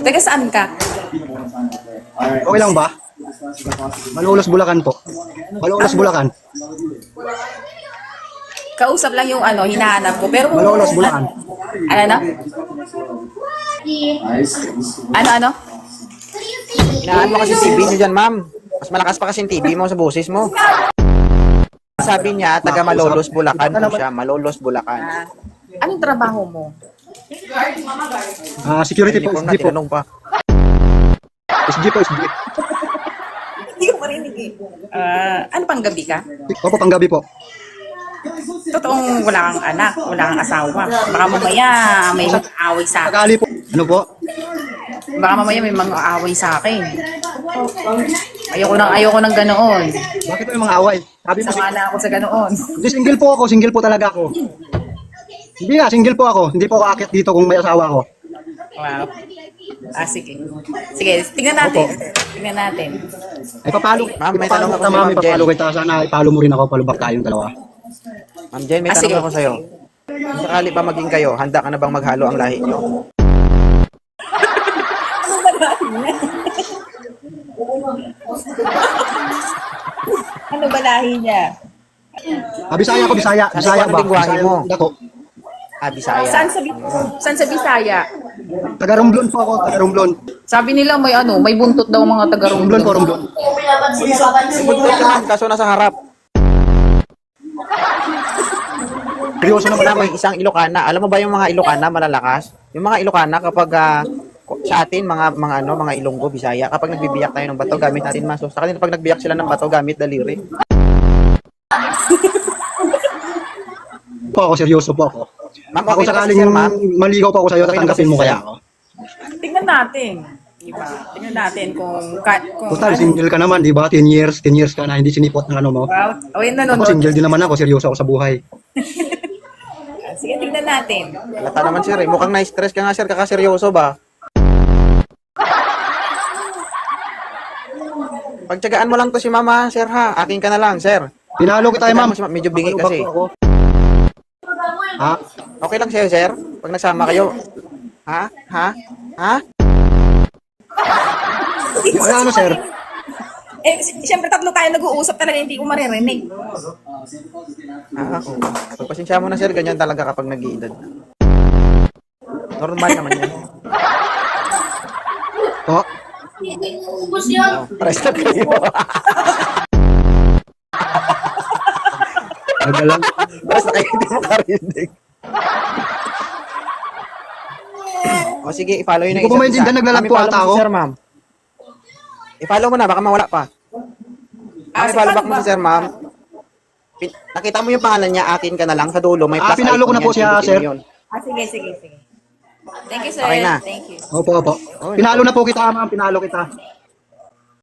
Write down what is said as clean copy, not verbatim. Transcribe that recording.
Taga saan ka? Okay lang ba? Malolos Bulacan po. Malolos Bulacan. Kausap lang yung ano, hinahanap ko. Pero Malolos Bulacan. Ano? Ano? Hinaan mo kasi TV niyo dyan, ma'am. Mas malakas pa kasi yung TV mo sa boses mo. Sabi niya, taga Malolos, Bulacan po siya. Malolos, Bulacan. Anong trabaho mo? Security po, Hindi ko na SG po. tinanong pa. SG po, SG. Hindi ko marinig eh. Ano pang gabi ka? Opo, panggabi po. Totoong wala kang anak, wala kang asawa. Baka mamaya may mag-aaway sa akin. Sakali po. Ano po? Baka mamaya may mag-aaway sa akin. Ayoko nang ganoon. Bakit po yung mga away? Sabi mo, Sama na ako sa ganoon. hindi, single po ako. Single po talaga ako. Hindi nga, single po ako. Hindi po ako akit dito kung may asawa ako. Wow. Sige. Sige, tingnan natin. Tingnan natin. Ay, papalo. Ma'am, may Papalo tanong ako kita, si ma'am. Ma'am Jen. Papalo kita. Sana ipalo mo rin ako. Palubak tayong dalawa. Ma'am Jen, may sige. tanong ako sa'yo. Kung sakali pa maging kayo, handa ka na bang maghalo ang lahi niyo? Ano ba lahi niya? Bisaya ako, Bisaya. Bisaya Ano ba? ba lingwahe Bisaya mo? dako. Bisaya. Saan sa Bisaya? Taga Romblon po ako. Taga Romblon. Sabi nila may ano, may buntot daw mga taga Romblon po, Romblon. Romblon. Buntot ka, ma'am, kaso nasa harap. Seryoso naman Wala ako. may isang Ilocana. Alam mo ba yung mga Ilocana malalakas? Yung mga Ilocana kapag sa atin mga Ilonggo, Bisaya, kapag nagbibiyak tayo ng bato gamit natin maso. Sa kanila pag nagbiyak sila ng bato gamit daliri. Po ako, seryoso po ako. Ma'am, Ako okay lang sakaling kasi, sir, ma'am. maligaw pa ako sa'yo, Okay lang tatanggapin kasi, mo sir. kaya ako. Tingnan natin. Diba? Tingnan natin kung Total, ano. single ka naman, di ba? 10 years ka na, hindi sinipot ng ano mo. Wow. O yun Ako nanonood. single din naman ako, seryoso ako sa buhay. Sige, tingnan natin. Lata naman sir, eh. Mukhang na-stress ka nga sir, kakaseryoso ba? Pagtsagaan mo lang to si mama, sir ha. Akin ka na lang, sir. Pinalo kita, Pagtsagaan ma'am. mo si medyo bingi Palubak kasi. po ako. Ha? Okay lang sa'yo, sir? Pag nagsama kayo. Ha? Ha? Ha? Ay, ano, sir? Siyempre tatlo tayo nag-uusap talaga, hindi ko maririnig. Ako. Pagpasensya mo na sir, ganyan talaga kapag nag-iedad. Normal naman yan. Po? Pares na kayo. Nagalang. Pares na kayo, hindi mo karinig. O sige, i-follow yun Hindi ko pa maintindihan, naglalagpo Ma'am, i-follow ata mo ako. si sir, ma'am. I-follow mo na, baka mawala pa. I-follow back mo si sir, ma'am. Nakita mo yung pangalan niya, akin ka na lang sa dulo. May plus pinalo ko icon na po yan, siya, pindutin sir. mo yun. Sige. Thank you, sir. Okay na. Thank you. Opo, opo. Pinalo na po kita, ma'am. Pinalo kita.